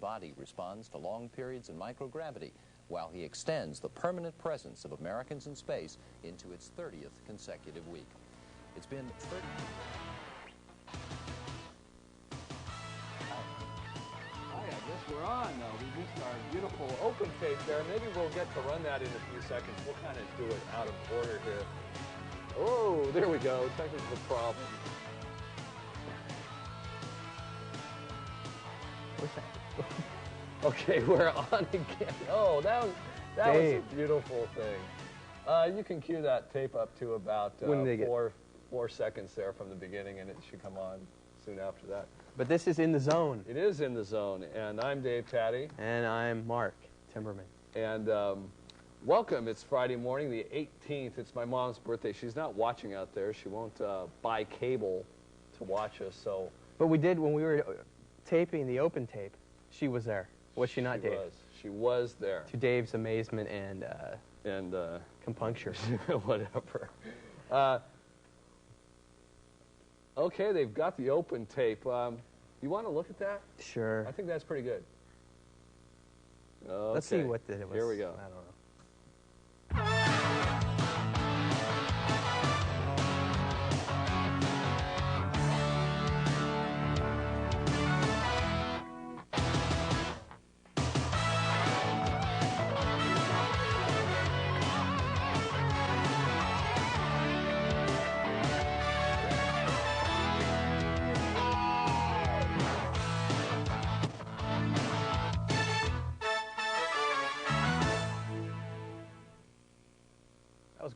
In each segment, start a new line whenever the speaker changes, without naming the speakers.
body responds to long periods in microgravity, while he extends the permanent presence of Americans in space into its 30th consecutive week. It's been 30...
I guess we're on now. We missed our beautiful open tape there. Maybe we'll get to run that in a few seconds. We'll kind of do it out of order here. Oh, there we go. Technical problem. Okay, we're on again. Oh, that was a beautiful thing. You can cue that tape up to about 4 seconds there from the beginning, and it should come on soon after that.
But this is In the Zone.
It is In the Zone, and I'm Dave Taddy.
And I'm Mark Timberman.
And welcome. It's Friday morning, the 18th. It's my mom's birthday. She's not watching out there. She won't buy cable to watch us. So.
But we did, when we were taping the open tape, she was there. Was she not, Dave?
She was there.
To Dave's amazement and compunction.
Whatever. Okay, they've got the open tape. You want to look at that?
Sure.
I think that's pretty good. Okay.
Let's see what it was.
Here we go.
I don't know.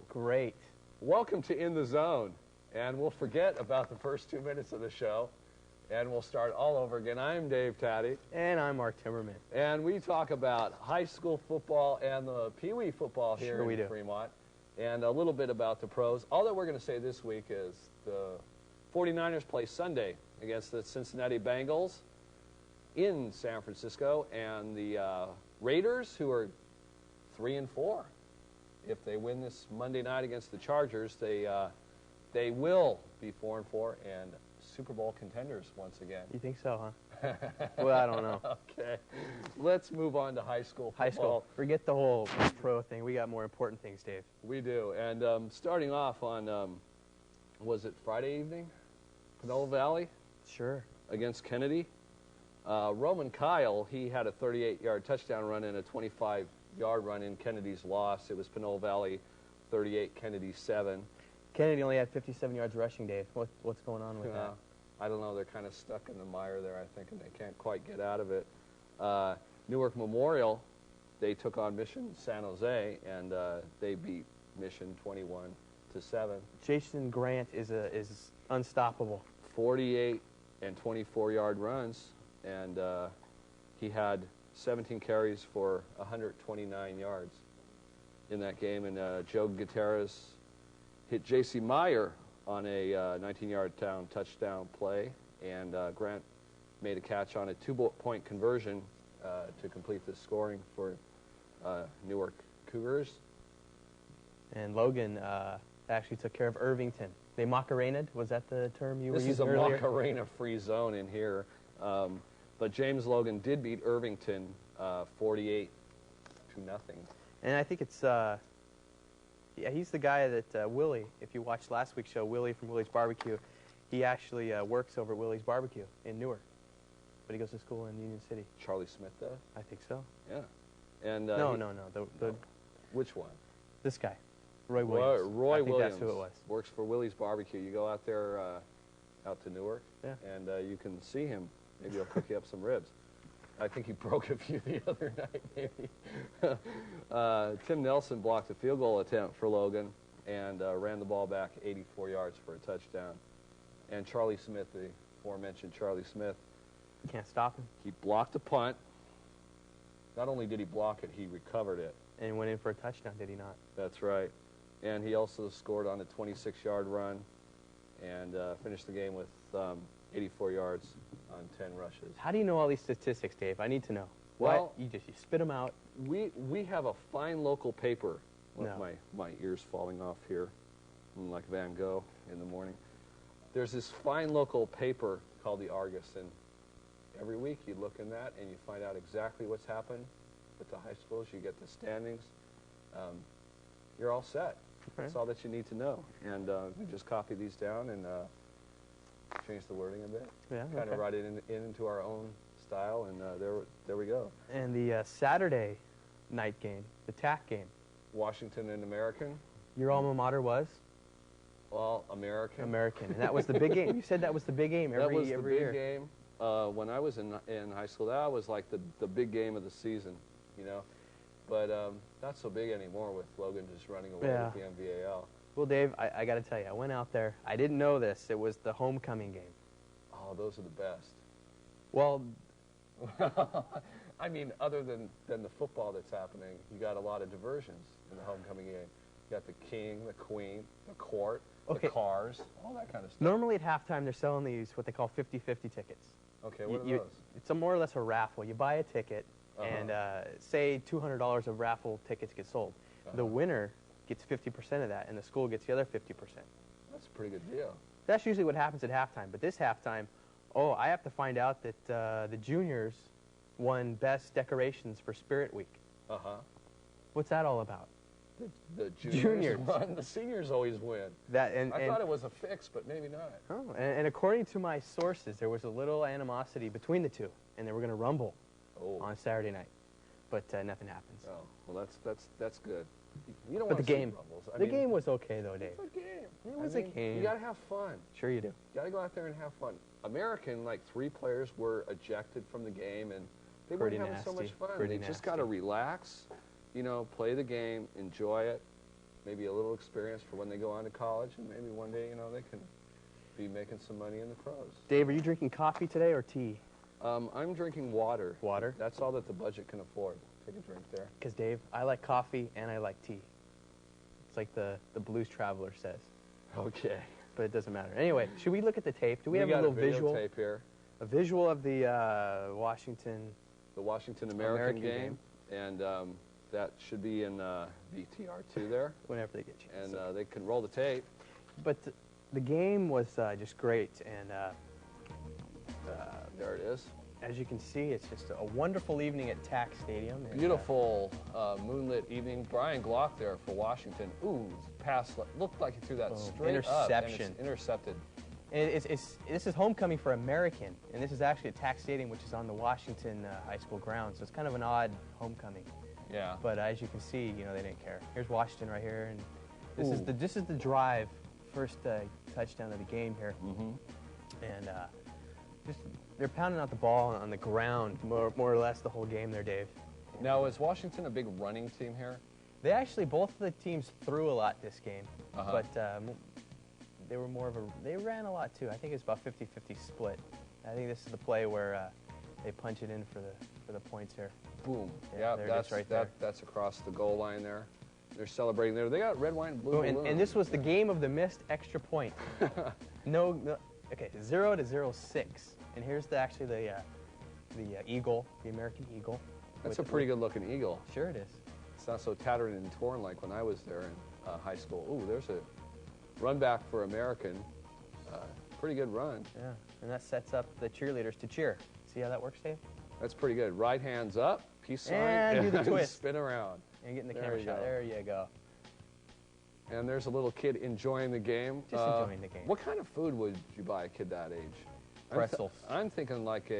Great.
Welcome to In the Zone, and we'll forget about the first 2 minutes of the show, and we'll start all over again. I'm Dave Taddy.
And I'm Mark Timberman.
And we talk about high school football and the Pee Wee football here in Fremont, and a little bit about the pros. All that we're going to say this week is the 49ers play Sunday against the Cincinnati Bengals in San Francisco, and the Raiders, who are 3-4. If they win this Monday night against the Chargers, they will be 4-4 and Super Bowl contenders once again.
You think so, huh? Well, I don't know.
Okay. Let's move on to high school football.
High school. Forget the whole pro thing. We got more important things, Dave.
We do. And starting off on, was it Friday evening? Pinole Valley?
Sure.
Against Kennedy. Roman Kyle, he had a 38-yard touchdown run and a 25-yard run in Kennedy's loss. It was Pinole Valley 38, Kennedy 7.
Kennedy only had 57 yards rushing, Dave. What's going on with that?
I don't know. They're kind of stuck in the mire there, I think, and they can't quite get out of it. Newark Memorial, they took on Mission San Jose, and they beat Mission 21-7.
Jason Grant is unstoppable.
48 and 24-yard runs, and he had 17 carries for 129 yards in that game. And Joe Gutierrez hit J.C. Meyer on a 19-yard touchdown play, and Grant made a catch on a two-point conversion to complete the scoring for Newark Cougars. And
Logan actually took care of Irvington. They Macarena'd? Was that the term you were using earlier?
This is a Macarena-free zone in here. But James Logan did beat Irvington 48-0.
And I think it's, yeah, he's the guy that Willie, if you watched last week's show, Willie from Willie's Barbecue, he actually works over at Willie's Barbecue in Newark. But he goes to school in Union City.
Charlie Smith does?
I think so.
Yeah. And
no.
Which one?
This guy, Roy Williams.
Roy Williams.
That's who it was.
Works for Willie's Barbecue. You go out there, out to Newark,
yeah,
and you can see him. Maybe he'll cook you up some ribs. I think he broke a few the other night, maybe. Tim Nelson blocked a field goal attempt for Logan and ran the ball back 84 yards for a touchdown. And Charlie Smith, the aforementioned Charlie Smith.
You can't stop him.
He blocked a punt. Not only did he block it, he recovered it.
And went in for a touchdown, did he not?
That's right. And he also scored on a 26-yard run and finished the game with 84 yards on 10 rushes.
How do you know all these statistics, Dave? I need to know.
Well,
you spit them out.
We have a fine local paper. With
No.
my ears falling off here, like Van Gogh in the morning. There's this fine local paper called the Argus, and every week you look in that and you find out exactly what's happened with the high schools. You get the standings. You're all set. That's all that you need to know. And we just copy these down and change the wording a bit.
Yeah,
kind of write it into our own style, and there we go.
And the Saturday night game, the TAC game.
Washington and American.
Your alma mater was?
Well, American.
American. And that was the big game. You said that was the big game every year.
That was the big game. When I was in high school, that was like the big game of the season, you know. But not so big anymore with Logan just running away with the MVAL.
Well, Dave, I got to tell you, I went out there. I didn't know this. It was the homecoming game.
Oh, those are the best.
Well,
I mean, other than the football that's happening, you got a lot of diversions in the homecoming game. You got the king, the queen, the court, the cars, all that kind of stuff.
Normally at halftime, they're selling these, what they call 50-50 tickets.
Okay, what are those?
It's more or less a raffle. You buy a ticket, and say $200 of raffle tickets get sold. The winner gets 50% of that, and the school gets the other 50%.
That's a pretty good deal.
That's usually what happens at halftime. But this halftime, I have to find out that the juniors won Best Decorations for Spirit Week. What's that all about?
The juniors won. The seniors always win. I thought it was a fix, but maybe not.
Oh, and according to my sources, there was a little animosity between the two, and they were going to rumble on Saturday night. But nothing happens.
Oh, well, that's good. You don't
but
want
the
to
game,
see rumbles.
Game was okay, though, Dave.
It's a game.
It was a game.
You got to have fun.
Sure you do.
You got to go out there and have fun. American, like 3 players were ejected from the game, and they weren't having so much fun. They just got to relax, you know, play the game, enjoy it, maybe a little experience for when they go on to college, and maybe one day, you know, they can be making some money in the pros.
Dave, are you drinking coffee today or tea?
I'm drinking water.
Water?
That's all that the budget can afford. Take a drink there.
Because, Dave, I like coffee and I like tea. It's like the Blues Traveler says.
Okay.
But it doesn't matter. Anyway, should we look at the tape? Do we have a little visual?
Tape here.
A visual of the Washington
American game. And that should be in VTR2 there.
Whenever they get a chance.
And they can roll the tape.
But the game was just great. And
there it is.
As you can see, it's just a wonderful evening at TAC Stadium.
Beautiful moonlit evening. Brian Glock there for Washington. Ooh, pass looked like he threw that straight
interception.
Up, and it's intercepted.
And this is homecoming for American, and this is actually at TAC Stadium, which is on the Washington High School grounds. So it's kind of an odd homecoming.
Yeah.
But as you can see, you know, they didn't care. Here's Washington right here, and this is the drive, first touchdown of the game here. And they're pounding out the ball on the ground more or less the whole game there, Dave.
Now, is Washington a big running team here?
They actually, both of the teams threw a lot this game, but they were they ran a lot too. I think it's about 50-50 split. I think this is the play where they punch it in for the points here.
Boom. Yeah, that's right there. That's across the goal line there. They're celebrating there. They got red, white, and blue.
And this was the game of the missed extra point. Okay, 0-0-6. And here's actually the eagle, the American eagle.
That's a pretty good-looking eagle.
Sure it is.
It's not so tattered and torn like when I was there in high school. Ooh, there's a run back for American. Pretty good run.
Yeah, and that sets up the cheerleaders to cheer. See how that works, Dave?
That's pretty good. Right hand's up, peace sign,
and do the twist.
Spin around.
And get in the camera shot. There you go.
And there's a little kid enjoying the game.
Just enjoying the game.
What kind of food would you buy a kid that age?
Pretzels.
I'm thinking like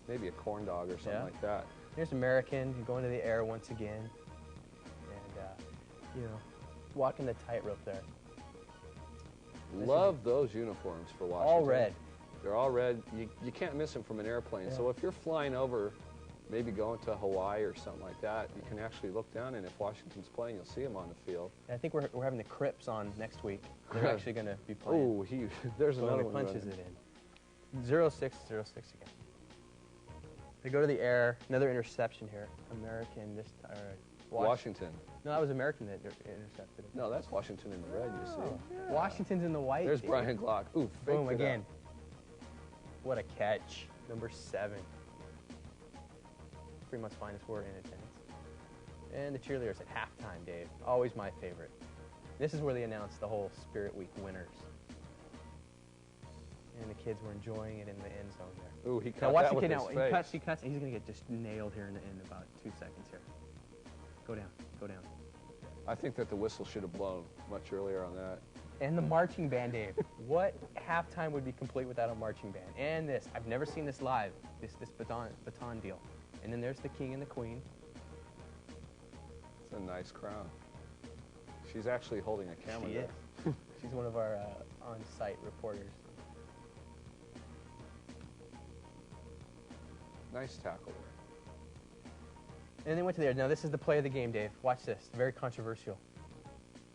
maybe a corn dog or something like that.
Here's American going to the air once again, and you know, walking the tightrope there.
Love those uniforms for Washington.
All red.
They're all red. You can't miss them from an airplane. Yeah. So if you're flying over, maybe going to Hawaii or something like that, you can actually look down, and if Washington's playing, you'll see them on the field.
I think we're having the Crips on next week. They're actually going to be playing.
Ooh, there's another one.
Punches it in. 0-6 again. They go to the air. Another interception here. American this time.
Washington.
No, that was American that intercepted it.
No, that's Washington in the red, you see.
Yeah. Washington's in the white.
There's Brian Glock. Ooh,
boom again. What a catch. Number 7. Fremont's finest were in attendance. And the cheerleaders at halftime, Dave. Always my favorite. This is where they announced the whole Spirit Week winners. And the kids were enjoying it in the end zone there.
Ooh, he cut
now watch
that
the
with
kid
his
now.
face.
He cuts, and he's going to get just nailed here in about 2 seconds here. Go down, go down.
I think that the whistle should have blown much earlier on that.
And the marching band, Dave. What halftime would be complete without a marching band? And this, I've never seen this live, this baton deal. And then there's the king and the queen.
It's a nice crown. She's actually holding a camera
She
there.
is. She's one of our on-site reporters.
Nice tackle there.
And they went to there. Now, this is the play of the game, Dave. Watch this. Very controversial.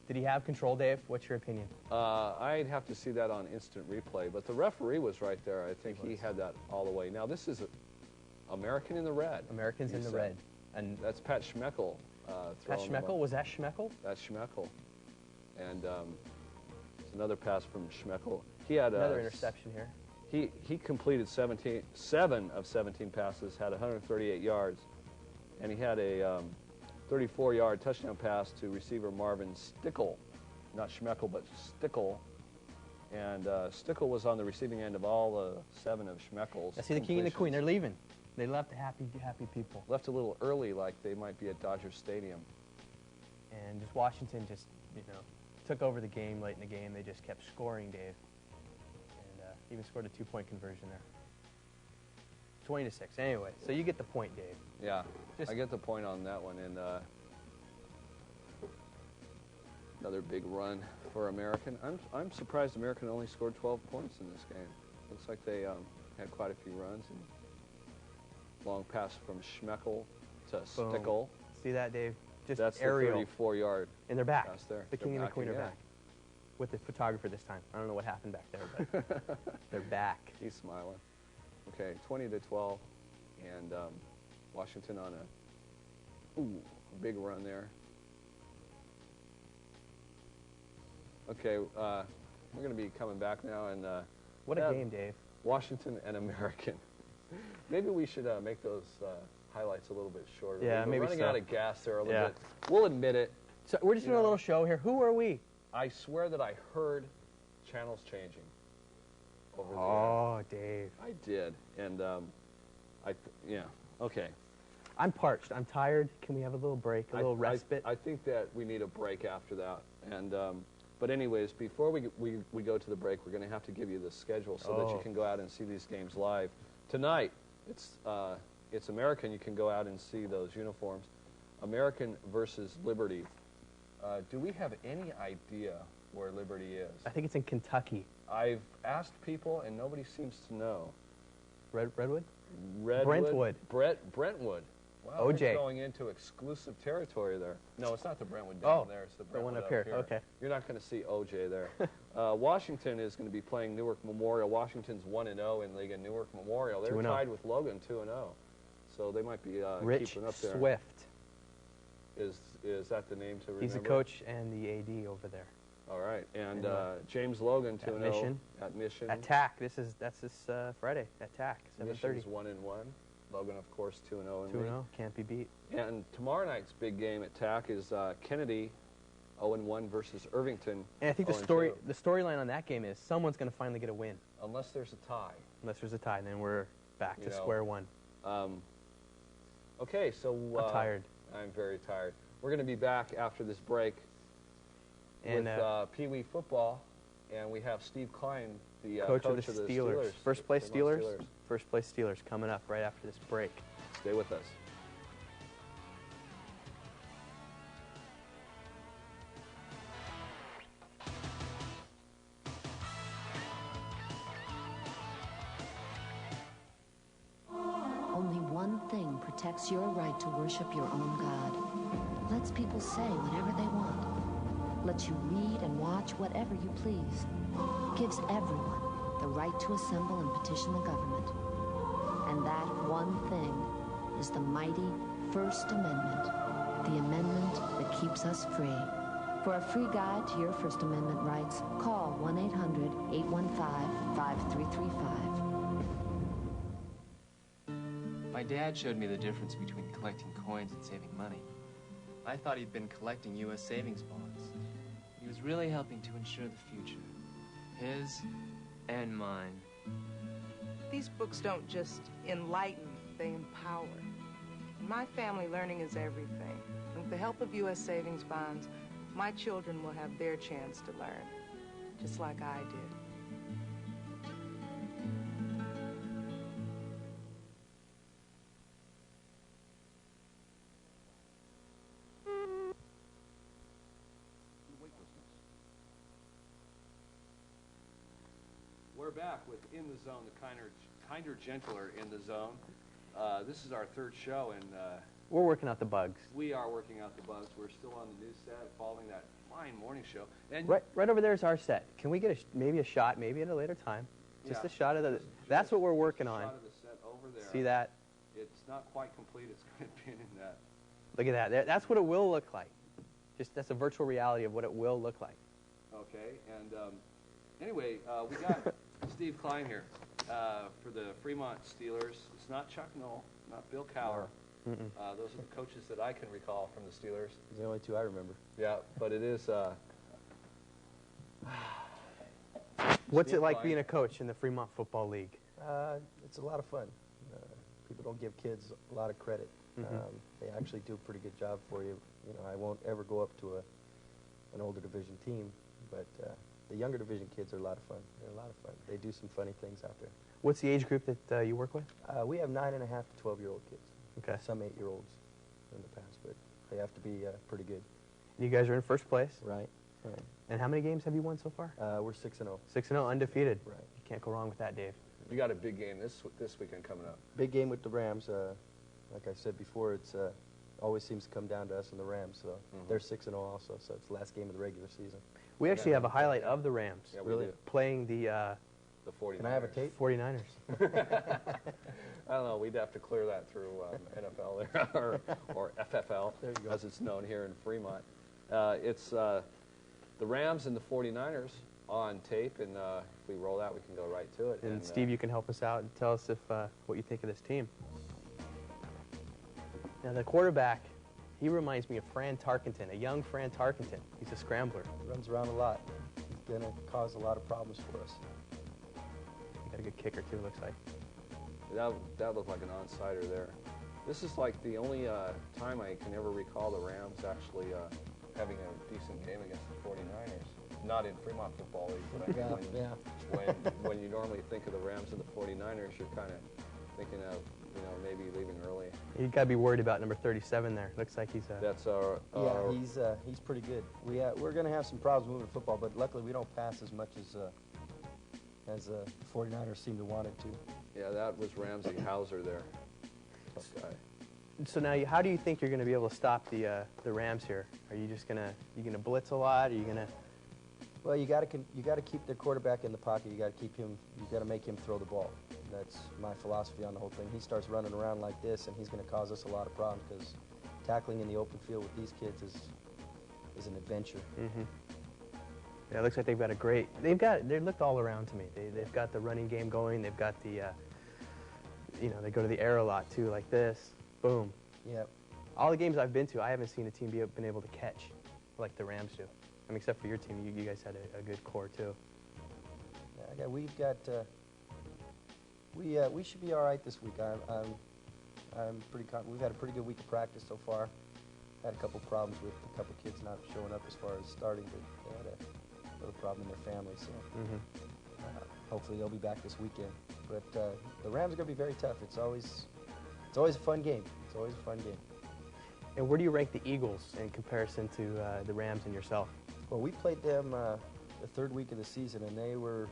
Did he have control, Dave? What's your opinion?
I'd have to see that on instant replay, but the referee was right there. I think he had that all the way. Now, this is American in the red.
Americans in the red. And
that's Pat Schmeckel.
Pat Schmeckel? Was that Schmeckel?
That's Schmeckel. And it's another pass from Schmeckel. He had
another interception here.
He completed 7 of 17 passes, had 138 yards, and he had a 34-yard touchdown pass to receiver Marvin Stickle, not Schmeckel, but Stickle. And Stickle was on the receiving end of all the 7 of Schmeckel's.
I see the king and the queen. They're leaving. They left the happy people.
Left a little early, like they might be at Dodger Stadium.
And just Washington just, took over the game late in the game. They just kept scoring, Dave. And even scored a 2-point conversion there. 20-6. Anyway, so you get the point, Dave.
Yeah, I get the point on that one. And another big run for American. I'm surprised American only scored 12 points in this game. Looks like they had quite a few runs. And long pass from Schmeckel to Stickle.
See that, Dave? Just
that's
aerial.
The 34-yard.
And they're back.
Pass there.
The king and the queen are back. With the photographer this time. I don't know what happened back there, but they're back.
He's smiling. Okay, 20-12, and Washington on a big run there. Okay, we're going to be coming back now, and
what a game, Dave!
Washington and American. Maybe we should make those highlights a little bit shorter.
Yeah,
we're
maybe
running
so.
out of gas there a little bit. We'll admit it.
So we're just doing a little show here. Who are we?
I swear that I heard channels changing over there.
Oh, Dave.
I did, and yeah, okay.
I'm parched. I'm tired. Can we have a little break, a little respite?
I think that we need a break after that, and but anyways, before we go to the break, we're going to have to give you the schedule so that you can go out and see these games live. Tonight, it's American. You can go out and see those uniforms. American versus Liberty. Do we have any idea where Liberty is?
I think it's in Kentucky.
I've asked people, and nobody seems to know.
Redwood?
Brentwood. Brentwood. Wow,
OJ.
We're going into exclusive territory there. No, it's not the Brentwood down there. It's the Brentwood
one up here. Okay.
You're not going to see OJ there. Washington is going to be playing Newark Memorial. Washington's 1-0 in league in Newark Memorial. They're tied with Logan 2-0. So they might be keeping up there.
Swift.
Is that the name to remember?
He's the coach and the AD over there.
All right, and James Logan 2-0 at Mission.
Attack. That's this Friday. Attack. 7:30.
Mission's 1-1. Logan, of course, 2-0.
2-0. Can't be beat.
And tomorrow night's big game at TAC is Kennedy 0-1 versus Irvington.
And I think the storyline on that game is someone's going to finally get a win.
Unless there's a tie.
Unless there's a tie, then we're back to square one.
Okay, so
I'm tired.
I'm very tired. We're going to be back after this break with Pee Wee football, and we have Steve Klein, the
coach of the Steelers. First place Steelers. First place Steelers coming up right after this break.
Stay with us.
Only one thing protects your right to worship your own God. Lets people say whatever they want. Lets you read and watch whatever you please. Gives everyone the right to assemble and petition the government. And that one thing is the mighty First Amendment, the amendment that keeps us free. For a free guide to your First Amendment rights, call 1-800-815-5335.
My dad showed me the difference between collecting coins and saving money. I thought he'd been collecting U.S. savings bonds. He was really helping to ensure the future. His and mine.
These books don't just enlighten, they empower. In my family, learning is everything. And with the help of U.S. savings bonds, my children will have their chance to learn, just like I did.
We're back with In the Zone, the kinder, gentler In the Zone. This is our third show, and
we're working out the bugs.
We are working out the bugs. We're still on the news set, following that fine morning show. And
right over there is our set. Can we get maybe a shot, maybe at a later time? Just a shot of the. That's what we're working on.
Shot of the set over there.
See that?
It's not quite complete. It's going to be in that.
Look at that. That's what it will look like. That's a virtual reality of what it will look like.
Okay, and anyway, we got Steve Klein here for the Fremont Steelers. It's not Chuck Knoll, not Bill Cowher. Those are the coaches that I can recall from the Steelers.
The only two I remember.
Yeah, but it is.
What's it like being a coach in the Fremont Football League?
It's a lot of fun. People don't give kids a lot of credit. They actually do a pretty good job for you. You know, I won't ever go up to an older division team, but the younger division kids are a lot of fun. They're a lot of fun. They do some funny things out there.
What's the age group that you work with?
We have 9.5 to 12-year-old kids.
Okay.
Some 8-year-olds in the past, but they have to be pretty good.
You guys are in first place.
Right. Right.
And how many games have you won so far?
We're 6-0.
6-0, undefeated.
Right.
You can't go wrong with that, Dave.
You got a big game this weekend coming up.
Big game with the Rams. Like I said before, it's always seems to come down to us and the Rams. So they're 6-0 also. So it's the last game of the regular season.
We actually have a highlight of the Rams.
Yeah, really?
Playing the
49ers.
Can I have a tape?
49ers.
I don't know. We'd have to clear that through NFL there, or FFL, as it's known here in Fremont. It's the Rams and the 49ers on tape, and if we roll that, we can go right to it.
And Steve, you can help us out and tell us what you think of this team. Now, the quarterback, he reminds me of Fran Tarkenton, a young Fran Tarkenton. He's a scrambler.
Runs around a lot. He's going to cause a lot of problems for us.
He got a good kicker, too, looks like.
That looked like an onside there. This is like the only time I can ever recall the Rams actually having a decent game against the 49ers. Not in Fremont Football League, but when you normally think of the Rams and the 49ers, you're kind of thinking of, you know, maybe leaving early.
You got to be worried about number 37 there. Looks like he's
That's our...
yeah, he's pretty good. We're going to have some problems moving the football, but luckily we don't pass as much as the 49ers seem to want it to.
Yeah, that was Ramsey Hauser there. Tough guy.
So now, how do you think you're going to be able to stop the Rams here? Are you just gonna blitz a lot? Are you gonna?
Well, you got to keep the quarterback in the pocket. You got to keep him. You got to make him throw the ball. That's my philosophy on the whole thing. He starts running around like this, and he's going to cause us a lot of problems because tackling in the open field with these kids is an adventure.
Yeah, it looks like they've got a great. They looked all around to me. They've got the running game going. They've got the. They go to the air a lot too, like this. Boom.
Yep.
All the games I've been to, I haven't seen a team been able to catch like the Rams do. I mean, except for your team, you guys had a good core too.
Yeah, we've got. We should be all right this week. I'm pretty confident. We've had a pretty good week of practice so far. Had a couple problems with a couple kids not showing up as far as starting, but they had a little problem in their family. So hopefully they'll be back this weekend. But the Rams are going to be very tough. It's always a fun game. It's always a fun game.
And where do you rank the Eagles in comparison to the Rams and yourself?
Well, we played them the third week of the season, and they were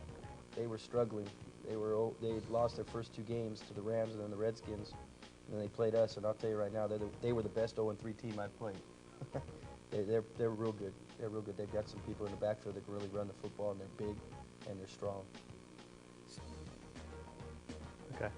struggling. They lost their first two games to the Rams and then the Redskins, and then they played us. And I'll tell you right now, they were the best 0-3 team I've played. They're real good. They're real good. They've got some people in the backfield that can really run the football, and they're big and they're strong.
Okay.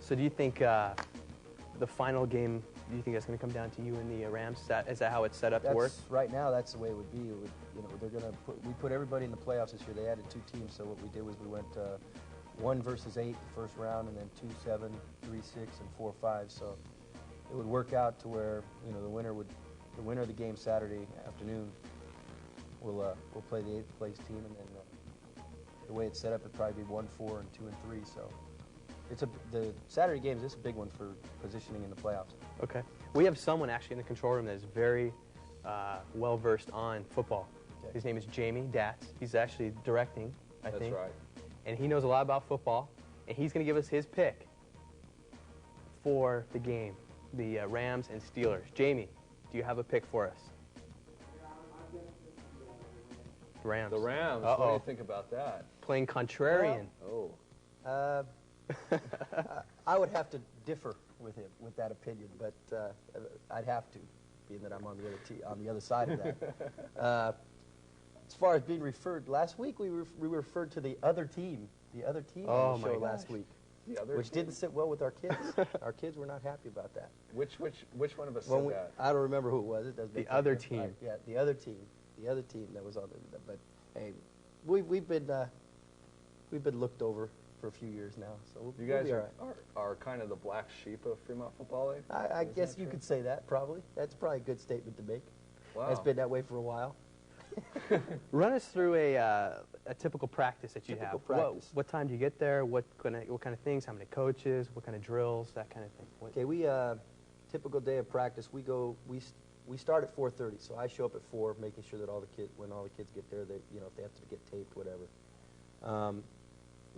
So do you think the final game, do you think that's going to come down to you and the Rams? Is that how it's set up to work?
Right now, that's the way it would be. We put everybody in the playoffs this year. They added 2 teams, so what we did was we went 1 versus 8 the first round, and then 2-7, 3-6, and 4-5. So it would work out to where the winner of the game Saturday afternoon will play the 8th place team, and then the way it's set up, it'd probably be 1-4 and 2-3. So the Saturday games. This is a big one for positioning in the playoffs.
Okay. We have someone actually in the control room that is very well versed on football. Okay. His name is Jamie Datz. He's actually directing, I think.
That's right.
And he knows a lot about football, and he's going to give us his pick for the game, the Rams and Steelers. Jamie, do you have a pick for us? The Rams.
The Rams.
Uh-oh.
What do you think about that?
Playing contrarian.
Oh.
I would have to differ with him with that opinion, but I'd have to, being that I'm on the other side of that. As far as being referred, last week we referred to the other team on the show last week, which didn't sit well with our kids. Our kids were not happy about that.
Which one of us said that?
I don't remember who it was. It doesn't
the other team.
Yeah, the other team that was on the. But hey, we've been looked over for a few years now, so
you guys
we'll
are kind of the black sheep of Fremont football, eh?
I guess you could say that, probably. That's probably a good statement to make.
Wow.
It's been that way for a while.
Run us through a typical practice that you have.
Practice.
What time do you get there? What kind of things? How many coaches? What kind of drills? That kind of thing.
Okay, we typical day of practice. We start at 4:30, so I show up at 4, making sure that when all the kids get there, they if they have to get taped, whatever.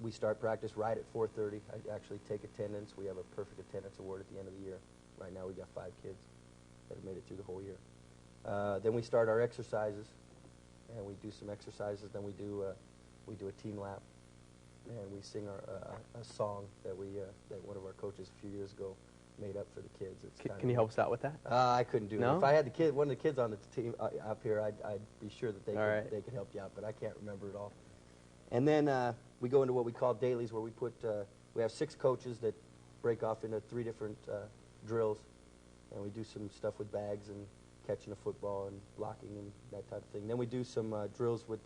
We start practice right at 4:30. I actually take attendance. We have a perfect attendance award at the end of the year. Right now we got 5 kids that have made it through the whole year. Then we start our exercises, and we do some exercises. Then we do a team lap, and we sing a song that one of our coaches a few years ago made up for the kids.
Can you help us out with that?
I couldn't do
it.
If I had one of the kids on the team up here, I'd be sure that they could help you out, but I can't remember it all. And then we go into what we call dailies, where we have 6 coaches that break off into 3 different drills, and we do some stuff with bags and catching a football and blocking and that type of thing. Then we do some drills with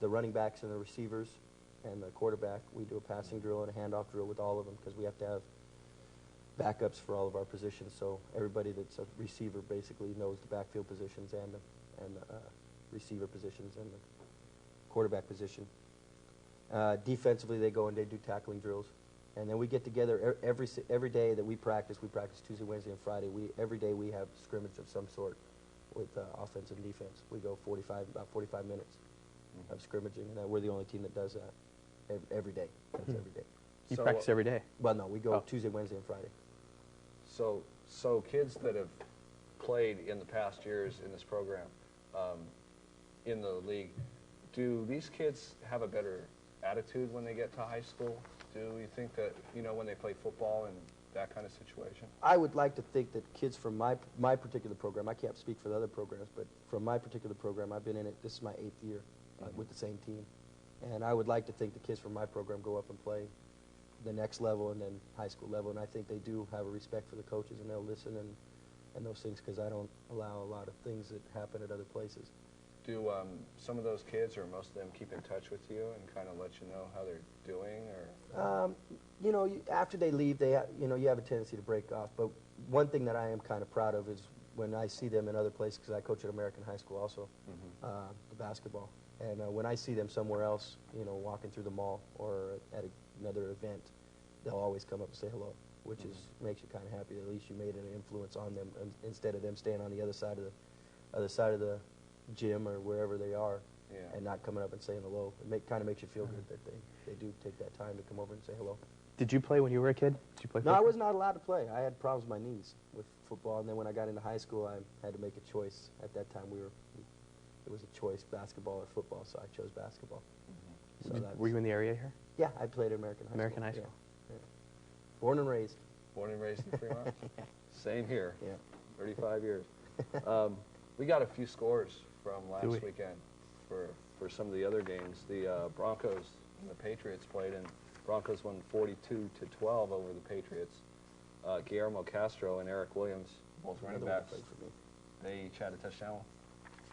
the running backs and the receivers and the quarterback. We do a passing drill and a handoff drill with all of them, because we have to have backups for all of our positions, so everybody that's a receiver basically knows the backfield positions and the receiver positions and the quarterback position. Defensively, they go and they do tackling drills, and then we get together every day that we practice. We practice Tuesday, Wednesday, and Friday. Every day we have scrimmage of some sort with offense and defense. We go about 45 minutes of scrimmaging, and we're the only team that does that every day. That's every day.
You practice every day?
Well, no, we go Tuesday, Wednesday, and Friday.
So kids that have played in the past years in this program, in the league, do these kids have a better attitude when they get to high school? Do you think that, when they play football and that kind of situation?
I would like to think that kids from my particular program, I can't speak for the other programs, but from my particular program, I've been in it, this is my 8th year with the same team. And I would like to think the kids from my program go up and play the next level and then high school level, and I think they do have a respect for the coaches, and they'll listen and those things, because I don't allow a lot of things that happen at other places.
Do some of those kids, or most of them, keep in touch with you and kind of let you know how they're doing, or?
After they leave, you have a tendency to break off. But one thing that I am kind of proud of is when I see them in other places, because I coach at American High School also, the basketball. And when I see them somewhere else, walking through the mall or at another event, they'll always come up and say hello, which makes you kind of happy. At least you made an influence on them, instead of them staying on the other side of the gym or wherever they are, and not coming up and saying hello. It kind of makes you feel good that they do take that time to come over and say hello.
Did you play when you were a kid? Did you play football?
No, I was not allowed to play. I had problems with my knees with football, and then when I got into high school, I had to make a choice. At that time, it was a choice, basketball or football, so I chose basketball. So
were you in the area here?
Yeah, I played at American High School.
American High School.
Yeah. Born and raised.
Born and raised in Fremont? Same here.
Yeah.
35 years. We got a few scores from last weekend for some of the other games. The Broncos and the Patriots played, and Broncos won 42-12 over the Patriots. Guillermo Castro and Eric Williams, both running backs,
played for me.
they each had a touchdown.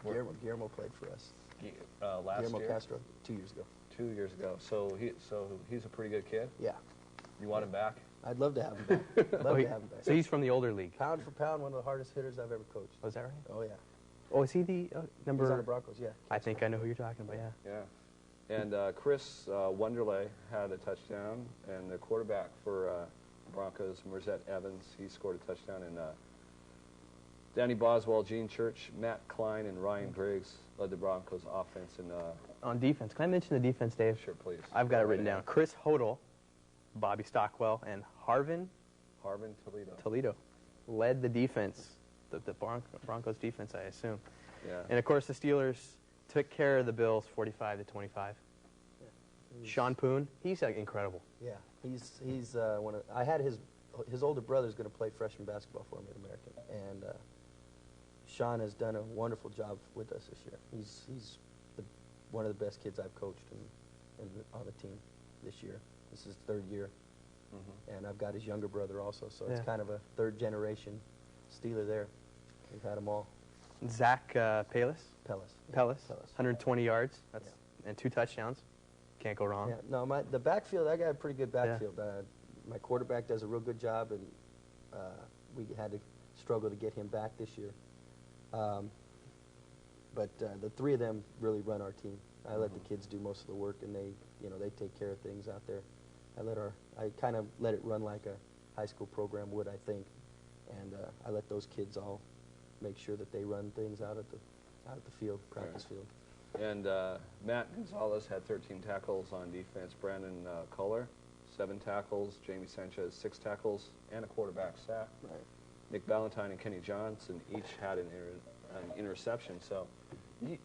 Guillermo played for us.
Last
Guillermo
year?
Castro, 2 years ago.
2 years ago. So he's a pretty good kid?
Yeah.
You want him back?
I'd love to have him back. Love to have him back.
So he's from the older league?
Pound for pound, one of the hardest hitters I've ever coached.
Oh, is that right?
Oh, yeah.
Oh, is he the number?
He's on the Broncos, yeah.
I think I know who you're talking about, yeah.
Yeah. And Chris Wonderlay had a touchdown, and the quarterback for Broncos, Merzette Evans, he scored a touchdown. And Danny Boswell, Gene Church, Matt Klein, and Ryan Griggs led the Broncos offense. And
on defense, can I mention the defense, Dave?
Sure, please.
I've got it written down. Chris Hodel, Bobby Stockwell, and Harvin Toledo led the defense, the Broncos defense, I assume.
Yeah.
And of course, the Steelers took care of the Bills 45-25. Yeah. Sean Poon, he's incredible.
Yeah, he's one of. I had his older brother's going to play freshman basketball for me at American, and Sean has done a wonderful job with us this year. He's one of the best kids I've coached on the team this year. This is his third year, and I've got his younger brother also, so it's kind of a third generation Steeler there. We've had them all.
Zach Pellis,
120
yards, and 2 touchdowns. Can't go wrong.
Yeah, no, the backfield, I got a pretty good backfield. My quarterback does a real good job, and we had to struggle to get him back this year. But the 3 of them really run our team. I let the kids do most of the work, and they take care of things out there. I kind of let it run like a high school program would, I think, and I let those kids all make sure that they run things out at the field, practice field.
And Matt Gonzalez had 13 tackles on defense. Brandon Kohler, 7 tackles. Jamie Sanchez, 6 tackles and a quarterback sack.
Right.
Nick Ballantyne and Kenny Johnson each had an interception. So you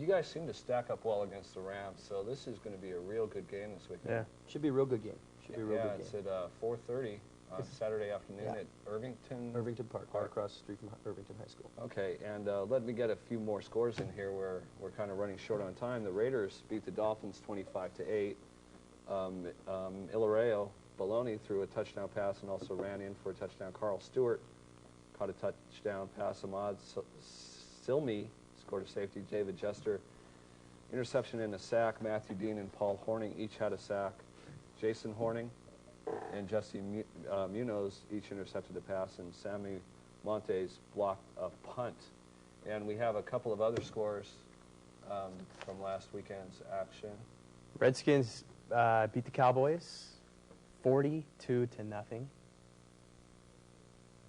guys seem to stack up well against the Rams. So this is going to be a real good game this weekend.
Yeah, should be a real good game.
It's at 4:30 on Saturday afternoon at
Irvington Park, right across the street from Irvington High School.
Okay, and let me get a few more scores in here where we're kind of running short on time. The Raiders beat the Dolphins 25-8. Ilario Baloney threw a touchdown pass and also ran in for a touchdown. Carl Stewart caught a touchdown pass. Ahmad Silmi scored a safety. David Jester, interception and a sack. Matthew Dean and Paul Horning each had a sack. Jason Horning and Jesse Munoz each intercepted a pass, and Sammy Montes blocked a punt. And we have a couple of other scores from last weekend's action.
Redskins beat the Cowboys 42-0.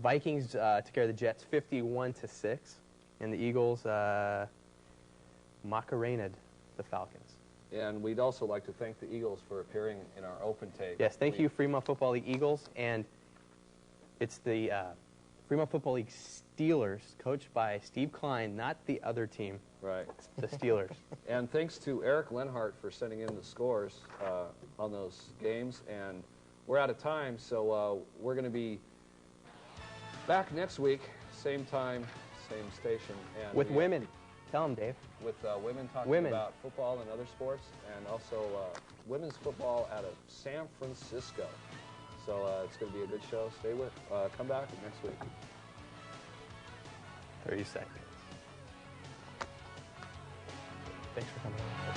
Vikings took care of the Jets 51-6, and the Eagles Macarenaed the Falcons.
And we'd also like to thank the Eagles for appearing in our open tape.
Yes, thank you, Fremont Football League Eagles. And it's the Fremont Football League Steelers, coached by Steve Klein, not the other team.
Right.
The Steelers.
And thanks to Eric Lenhart for sending in the scores on those games. And we're out of time, so we're going to be back next week, same time, same station. And
with women. Tell them, Dave.
With women talking about football and other sports, and also women's football out of San Francisco. So it's going to be a good show. Stay with. Come back next week.
30 seconds. Thanks for coming on.